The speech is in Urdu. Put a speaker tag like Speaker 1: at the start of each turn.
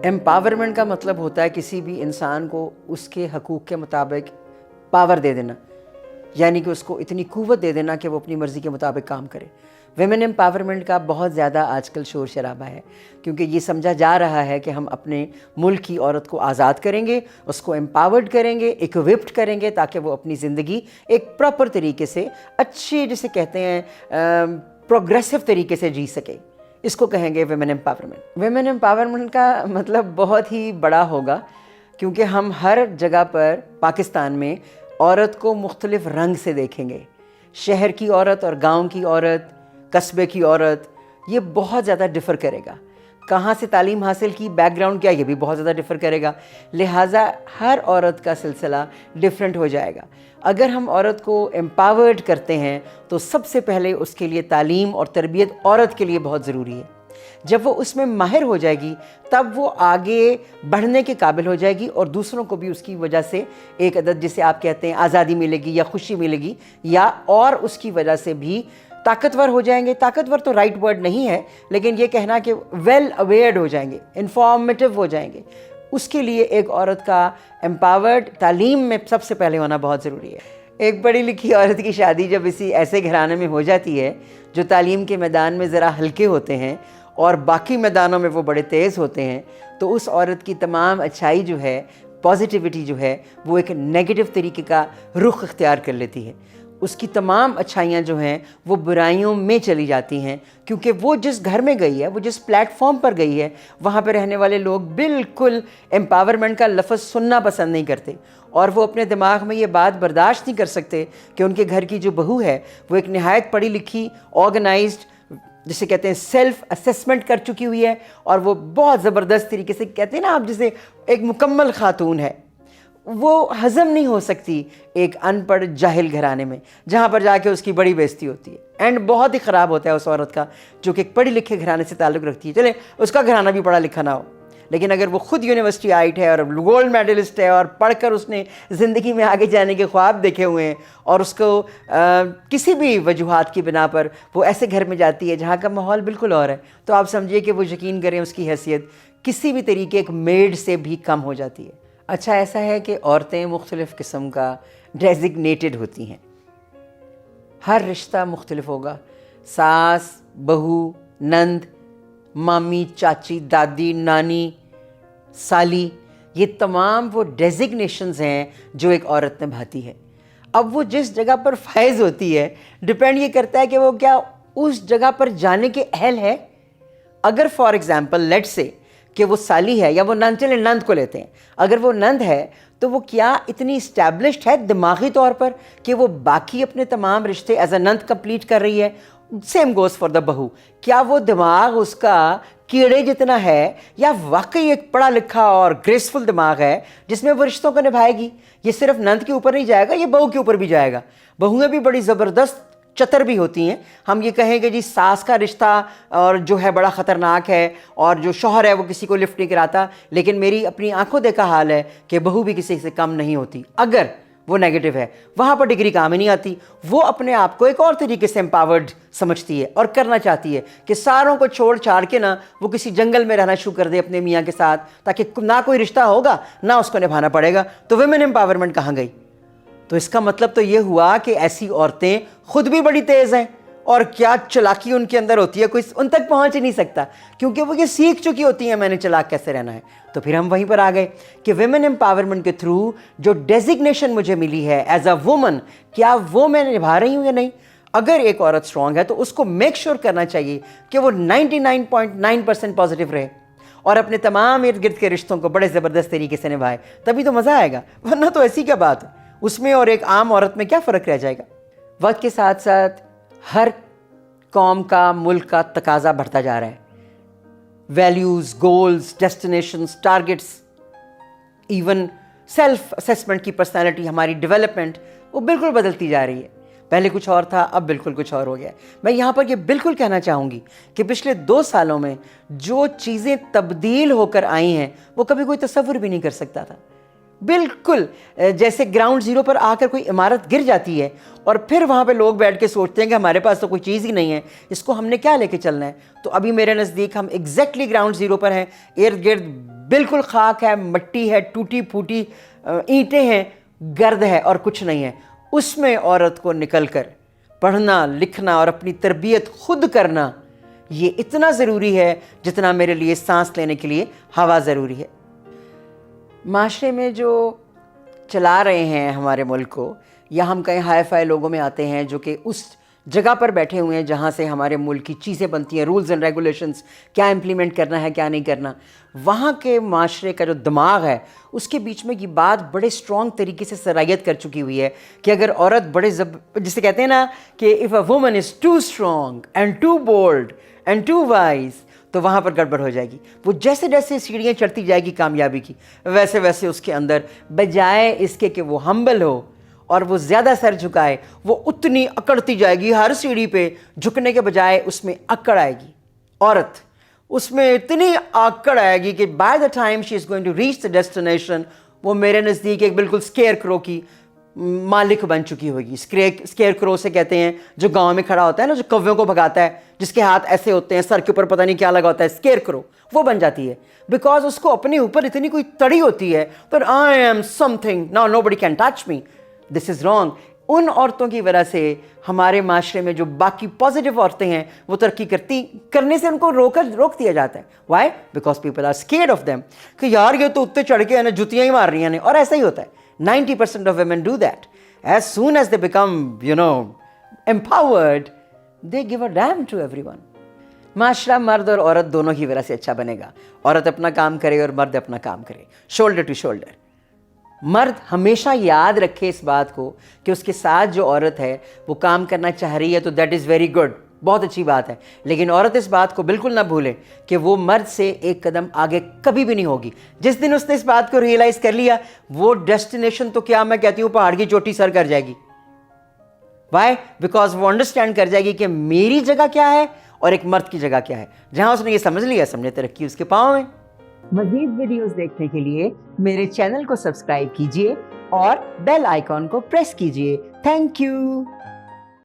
Speaker 1: امپاورمنٹ کا مطلب ہوتا ہے کسی بھی انسان کو اس کے حقوق کے مطابق پاور دے دینا، یعنی کہ اس کو اتنی قوت دے دینا کہ وہ اپنی مرضی کے مطابق کام کرے۔ ویمن امپاورمنٹ کا بہت زیادہ آج کل شور شرابہ ہے، کیونکہ یہ سمجھا جا رہا ہے کہ ہم اپنے ملک کی عورت کو آزاد کریں گے، اس کو امپاورڈ کریں گے، ایکوپڈ کریں گے، تاکہ وہ اپنی زندگی ایک پراپر طریقے سے، اچھی جسے کہتے ہیں پروگریسو طریقے سے جی سکے۔ اس کو کہیں گے ویمن امپاورمنٹ۔ ویمن امپاورمنٹ کا مطلب بہت ہی بڑا ہوگا، کیونکہ ہم ہر جگہ پر پاکستان میں عورت کو مختلف رنگ سے دیکھیں گے۔ شہر کی عورت اور گاؤں کی عورت، قصبے کی عورت، یہ بہت زیادہ ڈفر کرے گا۔ کہاں سے تعلیم حاصل کی، بیک گراؤنڈ کیا، یہ بھی بہت زیادہ ڈفر کرے گا۔ لہٰذا ہر عورت کا سلسلہ ڈفرینٹ ہو جائے گا۔ اگر ہم عورت کو امپاورڈ کرتے ہیں تو سب سے پہلے اس کے لیے تعلیم اور تربیت عورت کے لیے بہت ضروری ہے۔ جب وہ اس میں ماہر ہو جائے گی تب وہ آگے بڑھنے کے قابل ہو جائے گی، اور دوسروں کو بھی اس کی وجہ سے ایک عدد جسے آپ کہتے ہیں آزادی ملے گی یا خوشی ملے گی، یا اور اس کی وجہ سے بھی طاقتور ہو جائیں گے۔ طاقتور تو رائٹ ورڈ نہیں ہے، لیکن یہ کہنا کہ ویل اویئرڈ ہو جائیں گے، انفارمیٹو ہو جائیں گے۔ اس کے لیے ایک عورت کا امپاورڈ تعلیم میں سب سے پہلے ہونا بہت ضروری ہے۔ ایک پڑھی لکھی عورت کی شادی جب اسی ایسے گھرانے میں ہو جاتی ہے جو تعلیم کے میدان میں ذرا ہلکے ہوتے ہیں اور باقی میدانوں میں وہ بڑے تیز ہوتے ہیں، تو اس عورت کی تمام اچھائی جو ہے، پازیٹیوٹی جو ہے، وہ ایک نیگیٹو طریقے کا رخ اختیار کر لیتی ہے۔ اس کی تمام اچھائیاں جو ہیں وہ برائیوں میں چلی جاتی ہیں، کیونکہ وہ جس گھر میں گئی ہے، وہ جس پلیٹ فارم پر گئی ہے، وہاں پہ رہنے والے لوگ بالکل امپاورمنٹ کا لفظ سننا پسند نہیں کرتے، اور وہ اپنے دماغ میں یہ بات برداشت نہیں کر سکتے کہ ان کے گھر کی جو بہو ہے وہ ایک نہایت پڑھی لکھی، آرگنائزڈ، جسے کہتے ہیں سیلف اسیسمنٹ کر چکی ہوئی ہے، اور وہ بہت زبردست طریقے سے کہتے ہیں نا آپ جسے ایک مکمل خاتون ہے۔ وہ ہضم نہیں ہو سکتی ایک ان پڑھ جاہل گھرانے میں، جہاں پر جا کے اس کی بڑی بےزتی ہوتی ہے، اینڈ بہت ہی خراب ہوتا ہے اس عورت کا جو کہ ایک پڑھی لکھے گھرانے سے تعلق رکھتی ہے۔ چلے اس کا گھرانہ بھی پڑھا لکھا نہ ہو، لیکن اگر وہ خود یونیورسٹی آئٹ ہے اور گولڈ میڈلسٹ ہے اور پڑھ کر اس نے زندگی میں آگے جانے کے خواب دیکھے ہوئے ہیں، اور اس کو کسی بھی وجوہات کی بنا پر وہ ایسے گھر میں جاتی ہے جہاں کا ماحول بالکل اور ہے، تو آپ سمجھیے کہ وہ یقین کریں اس کی حیثیت کسی بھی طریقے ایک میڈ سے بھی کم ہو جاتی ہے۔ اچھا ایسا ہے کہ عورتیں مختلف قسم کا ڈیزگنیٹڈ ہوتی ہیں، ہر رشتہ مختلف ہوگا، ساس، بہو، نند، مامی، چاچی، دادی، نانی، سالی، یہ تمام وہ ڈیزگنیشنز ہیں جو ایک عورت نبھاتی ہے۔ اب وہ جس جگہ پر فائز ہوتی ہے ڈپینڈ یہ کرتا ہے کہ وہ کیا اس جگہ پر جانے کے اہل ہے۔ اگر فار ایگزامپل لیٹ سے کہ وہ سالی ہے یا وہ نند، چلے نند کو لیتے ہیں، اگر وہ نند ہے تو وہ کیا اتنی اسٹیبلشڈ ہے دماغی طور پر کہ وہ باقی اپنے تمام رشتے ایز اے نند کمپلیٹ کر رہی ہے؟ سیم گوز فار دا بہو، کیا وہ دماغ اس کا کیڑے جتنا ہے، یا واقعی ایک پڑھا لکھا اور گریسفل دماغ ہے جس میں وہ رشتوں کو نبھائے گی؟ یہ صرف نند کے اوپر نہیں جائے گا، یہ بہو کے اوپر بھی جائے گا۔ بہویں بھی بڑی زبردست چتر بھی ہوتی ہیں۔ ہم یہ کہیں کہ جی ساس کا رشتہ اور جو ہے بڑا خطرناک ہے، اور جو شوہر ہے وہ کسی کو لفٹ نہیں کراتا، لیکن میری اپنی آنکھوں دیکھا حال ہے کہ بہو بھی کسی سے کم نہیں ہوتی اگر وہ نیگیٹو ہے۔ وہاں پر ڈگری کام ہی نہیں آتی، وہ اپنے آپ کو ایک اور طریقے سے امپاورڈ سمجھتی ہے اور کرنا چاہتی ہے کہ ساروں کو چھوڑ چھاڑ کے نا وہ کسی جنگل میں رہنا شروع کر دے اپنے میاں کے ساتھ، تاکہ نہ کوئی رشتہ ہوگا نہ اس کو نبھانا پڑے گا۔ تو ویمن امپاورمنٹ کہاں گئی؟ تو اس کا مطلب تو یہ ہوا کہ ایسی عورتیں خود بھی بڑی تیز ہیں، اور کیا چلاکی ان کے اندر ہوتی ہے، کوئی ان تک پہنچ ہی نہیں سکتا، کیونکہ وہ یہ سیکھ چکی ہوتی ہیں میں نے چلاک کیسے رہنا ہے۔ تو پھر ہم وہیں پر آ گئے کہ ویمن امپاورمنٹ کے تھرو جو ڈیزگنیشن مجھے ملی ہے ایز اے وومن، کیا وہ میں نبھا رہی ہوں یا نہیں؟ اگر ایک عورت اسٹرانگ ہے تو اس کو میک شیور کرنا چاہیے کہ وہ 99.9% پازیٹیو رہے اور اپنے تمام ارد گرد کے رشتوں کو بڑے زبردست طریقے سے نبھائے، تبھی تو مزہ آئے گا، ورنہ تو ایسی کیا بات ہے، اس میں اور ایک عام عورت میں کیا فرق رہ جائے گا۔ وقت کے ساتھ ساتھ ہر قوم کا، ملک کا تقاضا بڑھتا جا رہا ہے، values, goals, destinations, targets, even self assessment کی پرسنالٹی، ہماری ڈیولپمنٹ، وہ بالکل بدلتی جا رہی ہے۔ پہلے کچھ اور تھا، اب بالکل کچھ اور ہو گیا۔ میں یہاں پر یہ بالکل کہنا چاہوں گی کہ پچھلے 2 سالوں میں جو چیزیں تبدیل ہو کر آئی ہیں وہ کبھی کوئی تصور بھی نہیں کر سکتا تھا۔ بالکل جیسے گراؤنڈ زیرو پر آ کر کوئی عمارت گر جاتی ہے اور پھر وہاں پہ لوگ بیٹھ کے سوچتے ہیں کہ ہمارے پاس تو کوئی چیز ہی نہیں ہے، اس کو ہم نے کیا لے کے چلنا ہے۔ تو ابھی میرے نزدیک ہم ایگزیکٹلی گراؤنڈ زیرو پر ہیں، ارد گرد بالکل خاک ہے, مٹی ہے, ٹوٹی پھوٹی اینٹیں ہیں, گرد ہے اور کچھ نہیں ہے, اس میں عورت کو نکل کر پڑھنا لکھنا اور اپنی تربیت خود کرنا یہ اتنا ضروری ہے جتنا میرے لیے سانس لینے کے لیے ہوا ضروری ہے. معاشرے میں جو چلا رہے ہیں ہمارے ملک کو, یا ہم کہیں ہائی فائی لوگوں میں آتے ہیں جو کہ اس جگہ پر بیٹھے ہوئے ہیں جہاں سے ہمارے ملک کی چیزیں بنتی ہیں, رولز اینڈ ریگولیشنز کیا امپلیمنٹ کرنا ہے کیا نہیں کرنا, وہاں کے معاشرے کا جو دماغ ہے اس کے بیچ میں یہ بات بڑے اسٹرانگ طریقے سے سرایت کر چکی ہوئی ہے کہ اگر عورت بڑے جسے کہتے ہیں نا کہ if a woman is too strong and too bold and too wise, تو وہاں پر گڑبڑ ہو جائے گی. وہ جیسے جیسے سیڑھیاں چڑھتی جائے گی کامیابی کی, ویسے ویسے اس کے اندر بجائے اس کے کہ وہ ہمبل ہو اور وہ زیادہ سر جھکائے, وہ اتنی اکڑتی جائے گی. ہر سیڑھی پہ جھکنے کے بجائے اس میں اکڑ آئے گی. عورت اس میں اتنی آکڑ آئے گی کہ by the time she is going to reach the destination وہ میرے نزدیک ایک بالکل اسکیئر کرو کی مالک بن چکی ہوگی. اسکیئر کرو سے کہتے ہیں جو گاؤں میں کھڑا ہوتا ہے نا, جو کووں کو بھگاتا ہے, جس کے ہاتھ ایسے ہوتے ہیں, سر کے اوپر پتہ نہیں کیا لگا ہوتا ہے, اسکیئر کرو, وہ بن جاتی ہے. بیکاز اس کو اپنے اوپر اتنی کوئی تڑی ہوتی ہے پر I am something, now nobody can touch me. This is wrong. ان عورتوں کی وجہ سے ہمارے معاشرے میں جو باقی پازیٹیو عورتیں ہیں وہ ترقی کرنے سے ان کو روک دیا جاتا ہے. Why? Because people are scared of them کہ یار یہ تو اتنے چڑھ کے جوتیاں ہی مار رہی ہیں. اور ایسا ہی ہوتا ہے. 90% of women do that. As soon as they become, empowered, they give a damn to everyone. معاشرہ مرد اور عورت دونوں کی وجہ سے اچھا بنے گا. عورت اپنا کام کرے اور مرد اپنا کام کرے, شولڈر ٹو شولڈر. مرد ہمیشہ یاد رکھے اس بات کو کہ اس کے ساتھ جو عورت ہے وہ کام کرنا چاہ رہی ہے, تو دیٹ از ویری گڈ, بہت اچھی بات ہے. لیکن عورت اس بات کو بالکل نہ بھولے کہ وہ مرد سے ایک قدم آگے کبھی بھی نہیں ہوگی. جس دن اس نے اس بات کو ریئلائز کر لیا, وہ ڈیسٹینیشن تو کیا میں کہتی ہوں پہاڑ کی چوٹی سر کر جائے گی. وائی؟ بیکاز وہ انڈرسٹینڈ کر جائے گی کہ میری جگہ کیا ہے اور ایک مرد کی جگہ کیا ہے. جہاں اس نے یہ سمجھ لیا, سمجھے ترقی اس کے پاؤں میں. مزید ویڈیوز دیکھنے کے لیے میرے چینل کو سبسکرائب کیجیے اور بیل آئیکن کو پریس کیجیے. Thank you.